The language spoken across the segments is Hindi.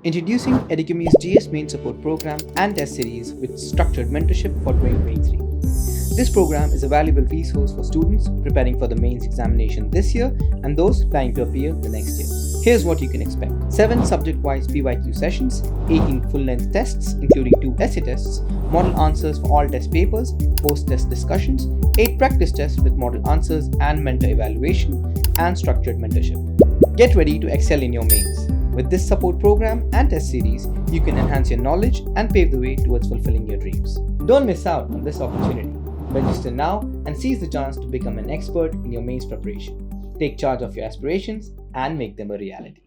Introducing Educami's GS Main Support Program and Test Series with Structured Mentorship for 2023. This program is a valuable resource for students preparing for the mains examination this year and those planning to appear the next year. Here's what you can expect. 7 subject-wise PYQ sessions, 18 full-length tests including 2 essay tests, model answers for all test papers, post-test discussions, 8 practice tests with model answers and mentor evaluation, and structured mentorship. Get ready to excel in your mains. With this support program and test series, you can enhance your knowledge and pave the way towards fulfilling your dreams. Don't miss out on this opportunity. Register now and seize the chance to become an expert in your mains preparation. Take charge of your aspirations and make them a reality.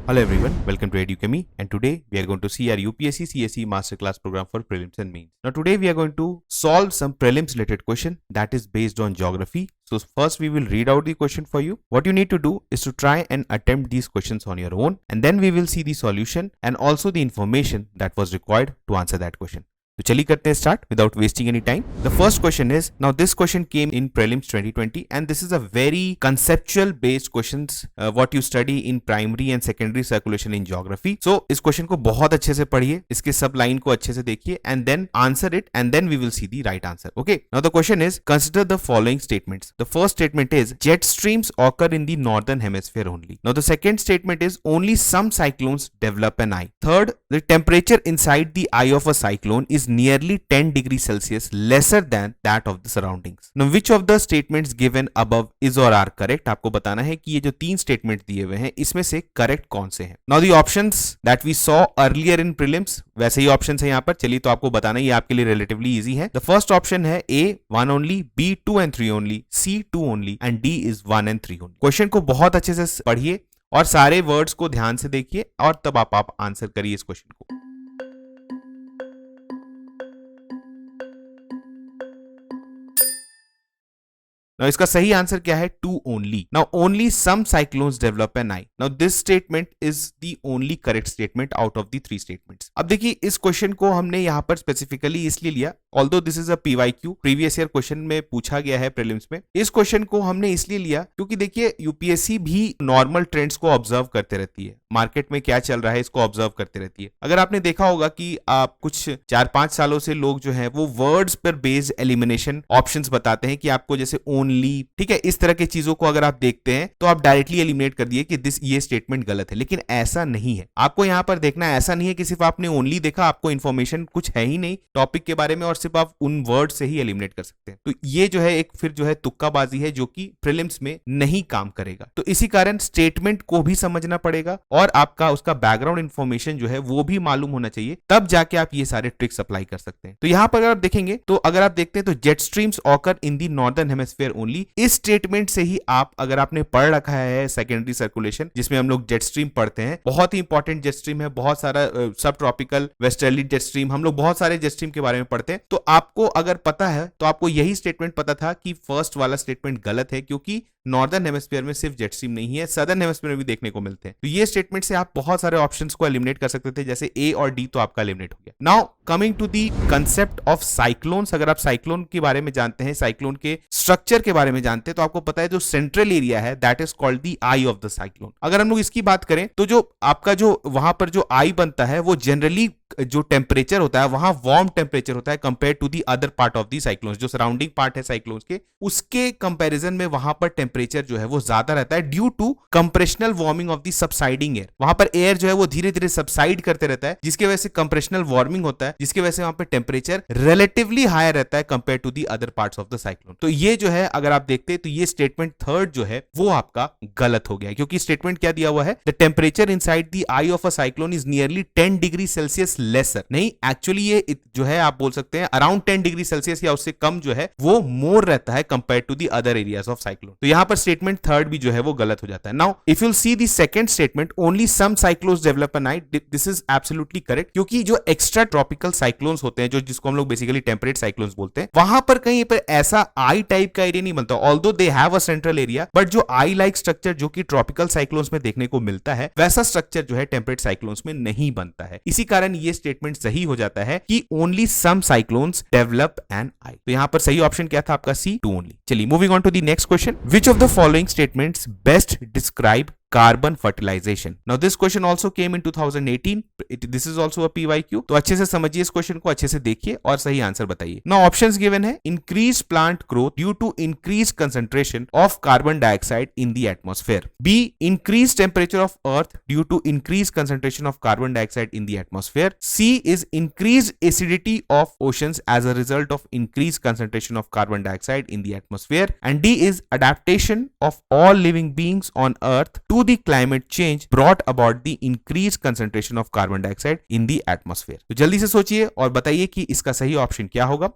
Hello everyone, welcome to Educami, and today we are going to see our UPSC CSE Masterclass program for prelims and mains. Now today we are going to solve some prelims related question that is based on geography. So first we will read out the question for you. What you need to do is to try and attempt these questions on your own, and then we will see the solution and also the information that was required to answer that question. तो चलिए करते हैं start without wasting any time. The first question is, now this question came in prelims 2020 and this is a very conceptual based questions what you study in primary and secondary circulation in geography. So इस क्वेश्चन को बहुत अच्छे से पढ़िए, इसके सब लाइन को अच्छे से देखिए and then answer it and then we will see the right answer. Okay, now the question is, consider the following statements. The first statement is, jet streams occur in the northern hemisphere only. Now the second statement is, only some cyclones develop an eye. Third, the temperature inside the eye of a cyclone is nearly 10 degrees Celsius lesser than that of the surroundings. Now which of the statements given above is or are correct? आपको बताना है कि ये जो 3 स्टेटमेंट दिए हुए हैं इसमें से करेक्ट कौन से हैं. Now the options that we saw earlier in prelims, वैसे ही ऑप्शंस हैं यहाँ पर. चलिए तो आपको बताना ये आपके लिए रिलेटिवली इजी है. द फर्स्ट ऑप्शन है A 1 only, B 2 and 3 only, C 2 only and D is 1 and 3 only. Question को बहुत अच्छे से पढ़िए और सारे वर्ड्स को ध्यान से देखिए और तब आप आंसर करिए इस क्वेश्चन को. Now इसका सही आंसर क्या है? 2 only. Now only some cyclones develop an eye. Now this statement is the only correct statement out of the 3 statements. अब देखिए इस क्वेश्चन को हमने यहाँ पर स्पेसिफिकली इसलिए लिया, although this is a PYQ, previous year question में पूछा गया है प्रीलिम्स में. इस क्वेश्चन को हमने इसलिए लिया क्योंकि देखिए यूपीएससी भी नॉर्मल ट्रेंड्स को ऑब्जर्व करते रहती है, मार्केट में क्या चल रहा है इसको ऑब्जर्व करते रहती है. अगर आपने देखा होगा कि आप कुछ 4-5 सालों से लोग जो है वो वर्ड्स पर बेस्ड एलिमिनेशन ऑप्शंस बताते हैं कि आपको जैसे ओनली, ठीक है, इस तरह की चीजों को अगर आप देखते हैं तो आप डायरेक्टली एलिमिनेट कर दिए कि ये स्टेटमेंट गलत है. लेकिन ऐसा नहीं है, आपको यहां पर देखना है. ऐसा नहीं है कि सिर्फ आपने ओनली देखा, आपको इन्फॉर्मेशन कुछ है ही नहीं टॉपिक के बारे में और सिर्फ आप उन वर्ड से ही एलिमिनेट कर सकते हैं. तो ये जो है एक फिर जो है तुक्काबाजी है जो कि प्रीलिम्स में नहीं काम करेगा. तो इसी कारण स्टेटमेंट को भी समझना पड़ेगा और आपका उसका बैकग्राउंड इंफॉर्मेशन जो है वो भी मालूम होना चाहिए, तब जाके आप ये सारे ट्रिक्स अप्लाई कर सकते हैं. तो यहां पर अगर आप देखेंगे तो अगर आप देखते हैं तो jet streams occur in the northern hemisphere only, इस स्टेटमेंट से ही आप, अगर आपने पढ़ रखा है सेकेंडरी सर्कुलेशन जिसमें हम लोग जेट स्ट्रीम पढ़ते हैं, बहुत ही इंपॉर्टेंट जेट स्ट्रीम है, बहुत सारा सब ट्रॉपिकल वेस्टर्ली जेट स्ट्रीम, हम लोग बहुत सारे जेट स्ट्रीम के बारे में पढ़ते हैं. तो आपको अगर पता है तो आपको यही स्टेटमेंट पता था कि फर्स्ट वाला स्टेटमेंट गलत है क्योंकि नॉर्दर्न हेमिस्फीयर में सिर्फ जेट स्ट्रीम नहीं है, सदर्न हेमिस्फीयर में भी देखने को मिलते हैं. तो ये स्टेटमेंट से आप बहुत सारे ऑप्शंस को एलिमिनेट कर सकते थे, जैसे ए और डी तो आपका एलिमिनेट हो गया. Now coming to the concept of cyclones. अगर आप साइक्लोन के बारे में जानते हैं, साइक्लोन के स्ट्रक्चर के बारे में जानते हैं, तो आपको पता है जो सेंट्रल एरिया है that is called the I of the cyclone. अगर हम लोग इसकी बात करें तो जो आपका जो वहां पर जो आई बनता है वो जनरली जो टेम्परेचर होता है वहां वार्म टेम्परेचर होता है compare to the other part of the cyclones. जो सराउंडिंग पार्ट है साइक्लोन्स के, उसके कंपैरिजन में वहां पर टेम्परेचर जो है वो ज्यादा रहता है due to compressional warming of the subsiding air. वहां पर एयर जो है वो धीरे धीरे सबसाइड करते रहता है, जिसकी वजह से कंप्रेशनल वार्मिंग होता है, जिसकी वजह से वहां पर टेम्परेचर रिलेटिवली हायर रहता है compare to the other parts of the cyclone. तो ये जो है अगर आप देखते हैं तो ये स्टेटमेंट थर्ड जो है वो आपका गलत हो गया, क्योंकि स्टेटमेंट क्या दिया हुआ है, the temperature inside the eye of a cyclone is nearly 10 degree Celsius lesser. नहीं, एक्चुअली ये जो है आप बोल सकते हैं अराउंड 10 डिग्री सेल्सियस या उससे कम जो है वो मोर रहता है compare to the other areas of cyclone. तो यहां पर स्टेटमेंट थर्ड भी जो है वो गलत हो जाता है. Now if you see the second statement, only some cyclones develop an eye, this is absolutely correct, क्योंकि जो एक्स्ट्रा ट्रॉपिकल साइक्लोन्स होते हैं, जो जिसको हम लोग बेसिकली टेम्परेट साइक्लोन्स बोलते हैं, वहां पर कहीं पर ऐसा आई टाइप का एरिया नहीं बनता. Although they have a central area, but जो आई लाइक स्ट्रक्चर जो कि ट्रॉपिकल साइक्लोन्स में देखने को मिलता है, वैसा स्ट्रक्चर जो है टेम्परेट साइक्लोन्स में नहीं बनता है. इसी कारण ये स्टेटमेंट सही हो जाता है कि only some cyclones develop an I. तो यहां पर सही ऑप्शन क्या था आपका? C 2 only. चलिए moving on to the next question. Which of the following statements best describe carbon fertilization. Now this question also came in 2018. This is also a PYQ. तो अच्छे से समझिए इस क्वेश्चन को, अच्छे से देखिए और सही आंसर बताइए. Now options given है increased plant growth due to increased concentration of carbon dioxide in the atmosphere. B, increased temperature of earth due to increased concentration of carbon dioxide in the atmosphere. C is increased acidity of oceans as a result of increased concentration of carbon dioxide in the atmosphere. And D is adaptation of all living beings on earth to the climate change brought about the increased concentration of carbon dioxide in the atmosphere. तो जल्दी से सोचिए और बताइए कि इसका सही ऑप्शन क्या होगा.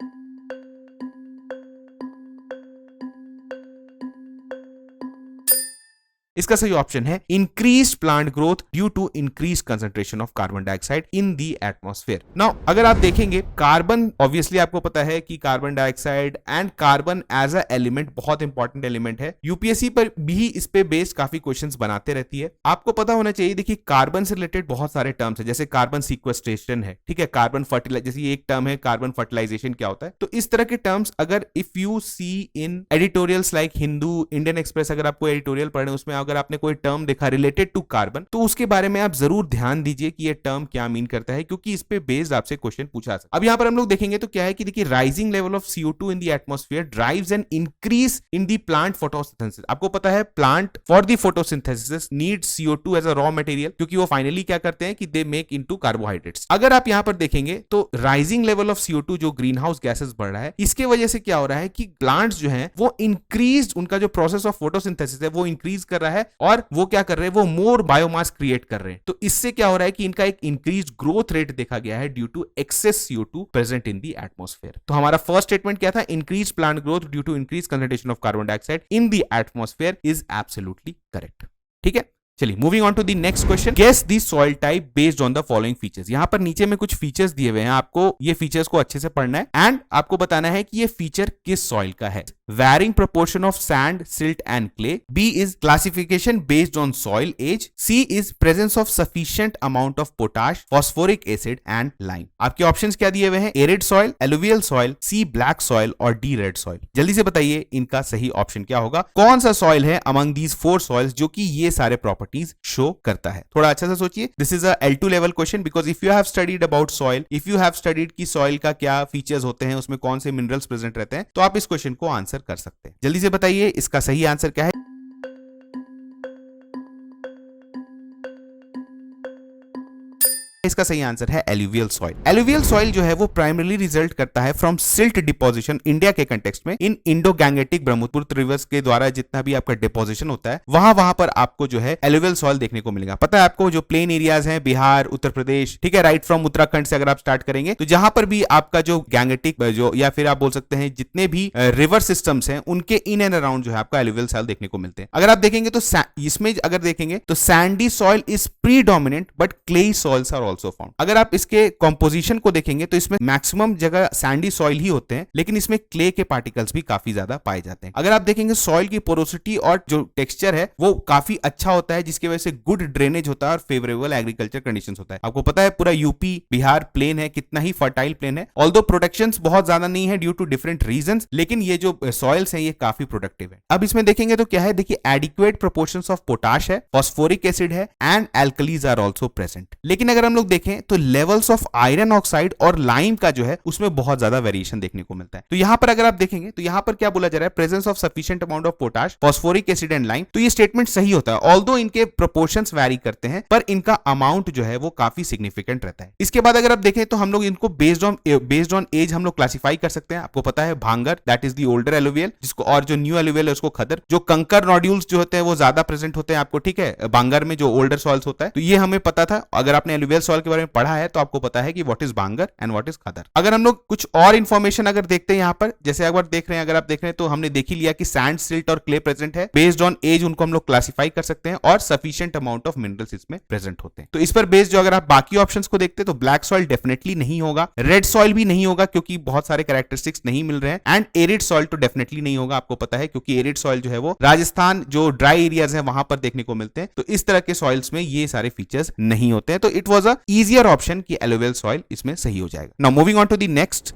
इसका सही ऑप्शन है increase plant growth due to increase concentration of carbon dioxide in the atmosphere. Now अगर आप देखेंगे कार्बन, ऑब्वियसली आपको पता है कि carbon dioxide and carbon as a element बहुत इंपॉर्टेंट एलिमेंट है. यूपीएससी पर भी इस पे बेस्ड काफी क्वेश्चंस बनाते रहती है. आपको पता होना चाहिए, देखिए कार्बन से रिलेटेड बहुत सारे टर्म्स है, जैसे कार्बन सीक्वेस्ट्रेशन है, ठीक है, कार्बन फर्टिलाइजेशन, जैसे एक टर्म है कार्बन फर्टिलाइजेशन क्या होता है. तो इस तरह के टर्म्स अगर if you see in editorials like Hindu, Indian Express, अगर आपको एडिटोरियल पढ़े उसमें अगर आपने कोई टर्म देखा रिलेटेड टू कार्बन, तो उसके बारे में आप जरूर ध्यान दीजिए कि ये टर्म क्या मीन करता है, क्योंकि इस पे बेस्ड आपसे क्वेश्चन पूछा सकता है. अब यहां पर हम लोग देखेंगे तो क्या है कि देखिए rising level of CO2 in the atmosphere drives an increase in the plant photosynthesis. आपको पता है plant for the photosynthesis need CO2 as a raw material, क्योंकि वो फाइनली क्या करते हैं कि दे मेक इनटू कार्बोहाइड्रेट्स. अगर आप यहां पर देखेंगे तो राइजिंग लेवल ऑफ CO2 जो ग्रीन हाउस गैसेस बढ़ रहा है, इसके वजह से क्या हो रहा है कि प्लांट्स जो है वो इंक्रीज, उनका जो प्रोसेस ऑफ फोटोसिंथेसिस है वो इंक्रीज कर रहा है और वो क्या कर रहे हैं, वो मोर बायोमास क्रिएट कर रहे हैं. तो इससे क्या हो रहा है कि इनका एक इंक्रीज ग्रोथ रेट देखा गया है due to excess CO2 present in the atmosphere. तो हमारा फर्स्ट स्टेटमेंट क्या था, increase plant growth due to increase concentration of carbon dioxide in the atmosphere is absolutely correct. ठीक है, चलिए moving on to the next question. Guess the soil type based on the following features. यहां पर नीचे में कुछ फीचर्स दिए हुए हैं, आपको ये फीचर्स को अच्छे से पढ़ना है एंड आपको बताना है कि ये फीचर किस सॉइल का है. Varying proportion of sand, silt and clay. B is classification based on soil age. C is presence of sufficient amount of potash, phosphoric acid and lime. आपके ऑप्शंस क्या दिए हुए हैं, arid soil, alluvial soil, C black soil और D red soil. जल्दी से बताइए इनका सही ऑप्शन क्या होगा. कौन सा सॉइल है among these 4 soils जो कि ये सारे प्रॉपर्टीज शो करता है. थोड़ा अच्छा से सोचिए. This is a L2 level question because if you have studied about soil, if you have studied की सॉइल का क्या फीचर्स होते हैं, उसमें कौन से मिनरल्स प्रेजेंट रहते हैं, तो आप इस क्वेश्चन को आंसर कर सकते हैं. जल्दी से बताइए इसका सही आंसर क्या है. इसका सही आंसर है एलुवियल सॉइल. एलुवियल सॉइल जो है वो प्राइमरीली रिजल्ट करता है फ्रॉम सिल्ट डिपोजिशन इंडिया के कंटेक्स्ट में इन इंडो गैंगेटिक ब्रह्मपुत्र रिवर्स के द्वारा जितना भी आपका डिपोजिशन होता है वहां पर आपको जो है एलुवियल सॉइल देखने को मिलेगा. पता है आपको जो प्लेन एरियाज हैं बिहार, उत्तर प्रदेश, ठीक है, राइट फ्रॉम उत्तराखंड से अगर आप स्टार्ट करेंगे तो जहां पर भी आपका जो गैंगेटिक जो या फिर आप बोल सकते हैं जितने भी रिवर सिस्टम्स हैं उनके इन एंड अराउंड जो है आपका एलुवियल सॉइल देखने को मिलते हैं. अगर आप देखेंगे तो इसमें अगर देखेंगे तो sandy soil is predominant but clayey soils are also found. अगर आप इसके कंपोजिशन को देखेंगे तो इसमें मैक्सिमम जगह सैंडी सॉइल ही होते हैं, लेकिन इसमें क्ले के पार्टिकल्स भी काफी ज्यादा पाए जाते हैं. अगर आप देखेंगे सॉइल की पोरोसिटी और जो टेक्सचर है वो काफी अच्छा होता है, जिसकी वजह से गुड ड्रेनेज होता है और फेवरेबल एग्रीकल्चर कंडीशंस होता है. आपको पता है पूरा यूपी बिहार प्लेन है, कितना ही फर्टाइल प्लेन है. ऑल्दो प्रोडक्शंस बहुत ज्यादा नहीं है ड्यू टू डिफरेंट रीजंस, लेकिन ये जो सॉइल्स हैं ये काफी प्रोडक्टिव है. अब इसमें देखेंगे तो क्या है, देखिए एडिक्वेट प्रोपोर्शंस ऑफ पोटाश है, फॉस्फोरिक एसिड है and alkalies are also present. लेकिन अगर हम लोग देखें तो लेवल्स ऑफ आयरन ऑक्साइड और लाइम का जो है उसमें बहुत ज्यादा वेरिएशन देखने को मिलता है. तो यहां पर अगर आप देखेंगे तो यहां पर क्या बोला जा रहा है, presence of sufficient amount of potash, phosphoric acid and lime. तो ये स्टेटमेंट सही होता है, ऑल्दो इनके प्रोपोर्शंस वैरी करते हैं पर इनका अमाउंट जो है वो काफी सिग्निफिकेंट रहता है. इसके बाद अगर आप देखें तो हम लोग इनको बेस्ड ऑन एज हम लोग क्लासिफाई कर सकते हैं. आपको पता है भांगर that is the older alluvial, जिसको और जो न्यू एलुवियल है उसको खदर. जो कंकर नोड्यूल्स जो होते हैं वो ज्यादा प्रेजेंट होते हैं आपको, ठीक है, भांगर में जो ओल्डर सॉइल्स होता है. तो ये हमें पता था, अगर आपने एलुवियल सॉइल के बारे में पढ़ा है तो आपको पता है कि व्हाट इज भांगर एंड व्हाट इज खदर. अगर हम लोग कुछ और इंफॉर्मेशन अगर देखते हैं यहां पर, जैसे अगर देख रहे हैं, अगर आप देख रहे हैं तो हमने देख ही लिया कि सैंड, सिल्ट और क्ले प्रेजेंट है. बेस्ड ऑन एज उनको हम लोग क्लासिफाई कर सकते हैं और सफिशिएंट अमाउंट ऑफ मिनरल्स इसमें प्रेजेंट होते हैं. तो इस पर बेस्ड जो अगर आप बाकी ऑप्शंस को देखते हैं तो ब्लैक सॉइल डेफिनेटली नहीं होगा, रेड सॉइल भी नहीं होगा क्योंकि बहुत सारे कैरेक्टरिस्टिक्स नहीं मिल रहे हैं, एंड एरिड सॉइल तो डेफिनेटली नहीं होगा. आपको पता है क्योंकि एरिड सॉइल जो है वो राजस्थान जो ड्राई एरियाज है वहां पर देखने को मिलते हैं. तो इस तरह के सॉइल्स में ये सारे फीचर्स नहीं होते हैं. तो it was a easier option कि एलुवियल सॉइल इसमें सही हो जाएगा. Now moving on to the next.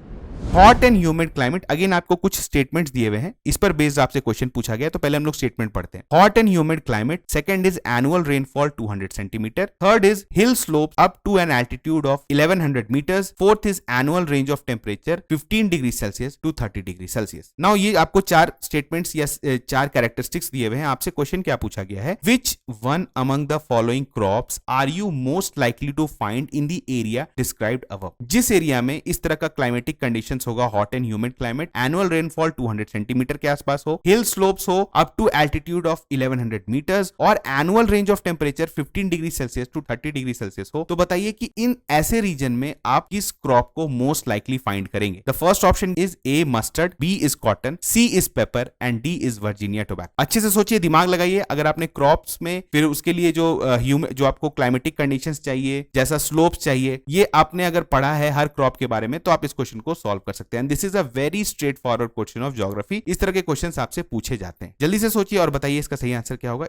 Hot and humid climate, again आपको कुछ स्टेटमेंट्स दिए हुए हैं, इस पर बेस्ड आपसे क्वेश्चन पूछा गया, तो पहले हम लोग स्टेटमेंट पढ़ते हैं. Hot and humid climate, second is annual rainfall 200 centimetre, third is hill slope up to an altitude of 1100 metres, fourth is annual range of temperature 15 degree Celsius to 30 degree Celsius. Now ये आपको चार स्टेटमेंट्स या चार कैरेक्टरिस्टिक्स दिए हुए हैं. आपसे क्वेश्चन क्या पूछा गया है, which one among the following crops are you most likely to find in the area described above. जिस एरिया में इस तरह का क्लाइमेटिक कंडीशंस होगा, hot and humid climate, annual rainfall 200 centimetre के आसपास हो, हिल स्लोप्स हो up to altitude of 1100 metres और annual range of temperature 15 degree Celsius to 30 degree Celsius हो, तो बताइए कि इन ऐसे रीजन में आप किस क्रॉप को मोस्ट लाइकली फाइंड करेंगे. The first option is A mustard, B is cotton, C is pepper and D is Virginia tobacco. अच्छे से सोचिए, दिमाग लगाइए. अगर आपने क्रॉप्स में फिर उसके लिए जो आपको क्लाइमेटिक कंडीशंस चाहिए, जैसा स्लोप्स चाहिए, ये आपने अगर पढ़ा है हर क्रॉप के बारे में, तो आप इस क्वेश्चन को सॉल्व कर सकते हैं. This is a very straight forward question of geography. इस तरह के क्वेश्चंस आपसे पूछे जाते हैं. जल्दी से सोचिए और बताइए इसका सही आंसर क्या होगा.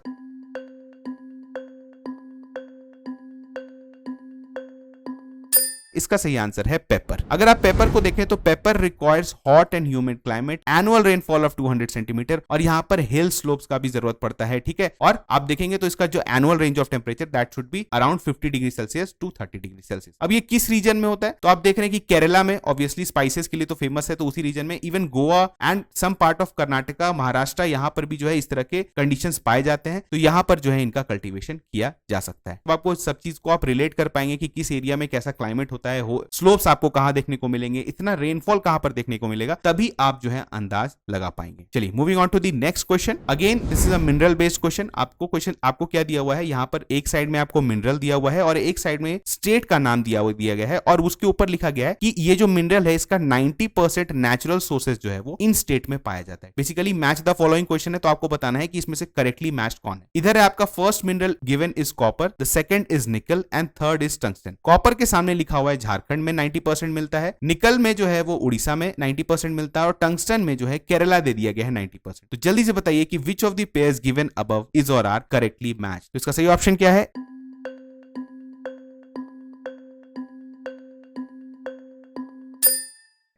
इसका सही आंसर है पेपर. अगर आप पेपर को देखें तो paper requires hot and humid climate, annual rainfall of 200 centimetre और यहां पर हिल स्लोप्स का भी जरूरत पड़ता है. ठीक है, और आप देखेंगे तो इसका जो annual range of temperature that should be around 50 degree Celsius to 30 degree Celsius. अब ये किस रीजन में होता है, तो आप देख रहे हैं कि केरला में ऑब्वियसली स्पाइसेस के लिए तो फेमस है, तो उसी रीजन में. Even Goa and some part of Karnataka, Maharashtra, यहां पर भी जो है इस तरह के कंडीशंस पाए जाते हैं, तो यहां पर जो है इनका कल्टीवेशन किया जा सकता है. तो आपको सब चीज को आप रिलेट कर पाएंगे कि किस एरिया में कैसा क्लाइमेट होता है, स्लोप्स आपको कहां देखने को मिलेंगे, इतना रेनफॉल कहां पर देखने को मिलेगा, तभी आप जो है अंदाज लगा पाएंगे. चलिए moving on to the next question. Again this is a mineral based question. आपको क्या दिया हुआ है, यहां पर एक साइड में आपको मिनरल दिया हुआ है और एक साइड में स्टेट का नाम दिया गया है और उसके ऊपर लिखा गया है कि ये जो मिनरल है इसका 90% नेचुरल सोर्सेज जो है वो इन स्टेट में पाया जाता है. Basically match the following question है, तो आपको बताना है कि इसमें से करेक्टली मैच्ड कौन है. इधर है आपका first mineral given is copper, the second is निकल and third is tungsten. Copper के सामने लिखा हुआ है झारखंड में 90% मिलता है, निकल में जो है वो उड़ीसा में 90% मिलता है और टंगस्टन में जो है केरला दे दिया गया है 90%. तो जल्दी से बताइए कि which of the pairs given above is और आर करेक्टली मैच. तो इसका सही ऑप्शन क्या है.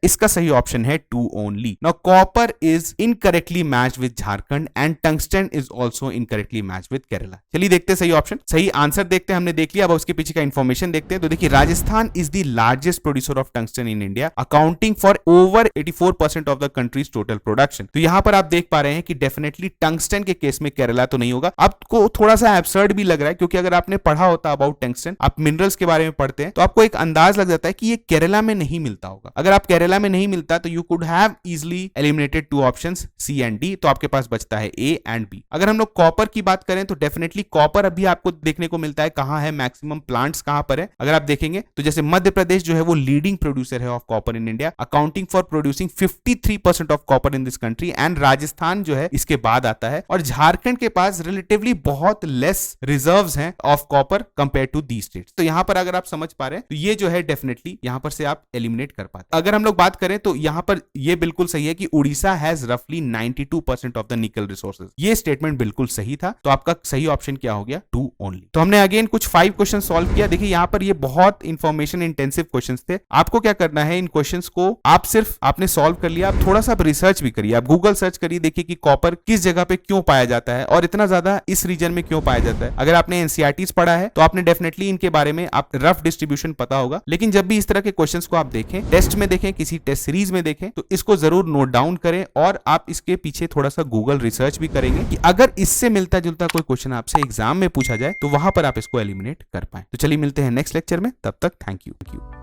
इसका सही ऑप्शन है 2 only. Now copper is incorrectly matched with Jharkhand and tungsten is also incorrectly matched with Kerala. चलिए देखते हैं सही ऑप्शन, सही आंसर देखते हैं. हमने देख लिया, अब उसके पीछे का इंफॉर्मेशन देखते हैं. तो देखिए, Rajasthan is the largest producer of tungsten in India, accounting for over 84% of the countries total production. तो यहां पर आप देख पा रहे हैं कि डेफिनेटली टंगस्टन के केस में केरला तो नहीं होगा. आपको थोड़ा सा एब्सर्ड भी लग रहा है, क्योंकि अगर आपने पढ़ा होता अबाउट टंगस्टन, आप मिनरल्स के बारे में पढ़ते हैं, तो आपको एक अंदाज लग जाता है कि ये केरला में नहीं मिलता होगा. अगर आप केरला में नहीं मिलता तो you could have easily eliminated 2 options C and D. तो आपके पास बचता है ए एंड बी. अगर हम लोग कॉपर की बात करें तो डेफिनेटली कॉपर अभी आपको देखने को मिलता है. कहां है मैक्सिमम प्लांट्स कहां पर है, अगर आप देखेंगे तो जैसे मध्य प्रदेश जो है वो लीडिंग प्रोड्यूसर है of copper in India, accounting for producing 53% of copper in this country and Rajasthan जो है इसके बाद आता है. और झारखंड के पास रिलेटिवली बहुत लेस रिजर्व्स हैं of copper compare to the states. तो यहां पर अगर आप समझ पा रहे हैं तो ये जो है डेफिनेटली यहां पर से आप एलिमिनेट कर पाते. अगर हम लोग बात करें तो यहां पर ये बिल्कुल सही है कि उड़ीसा हैज रफली 92% ऑफ द निकल रिसोर्सेज. ये स्टेटमेंट बिल्कुल सही था. तो आपका सही ऑप्शन क्या हो गया, 2 ओनली. तो हमने अगेन कुछ 5 क्वेश्चन सॉल्व किया. देखिए यहां पर ये बहुत इंफॉर्मेशन इंटेंसिव क्वेश्चंस थे. आपको क्या करना है, इन क्वेश्चंस को आप सिर्फ आपने सॉल्व कर लिया, आप थोड़ा सा रिसर्च भी करिए. आप गूगल सर्च करिए, देखिए कि कॉपर किस जगह पे क्यों पाया जाता है और इतना ज्यादा इस रीजन में क्यों पाया जाता है. अगर आपने एनसीईआरटीज पढ़ा है तो आपने डेफिनेटली इनके बारे में आप रफ डिस्ट्रीब्यूशन पता होगा. लेकिन जब भी इस तरह के क्वेश्चंस को आप देखें, टेस्ट में देखें, किसी टेस्ट सीरीज में देखें, तो इसको जरूर नोट डाउन करें और आप इसके पीछे थोड़ा सा गूगल रिसर्च भी करेंगे कि अगर इससे मिलता जुलता कोई क्वेश्चन आपसे एग्जाम में पूछा जाए तो वहां पर आप इसको एलिमिनेट कर पाए. तो चलिए मिलते हैं नेक्स्ट लेक्चर में, तब तक थैंक यू.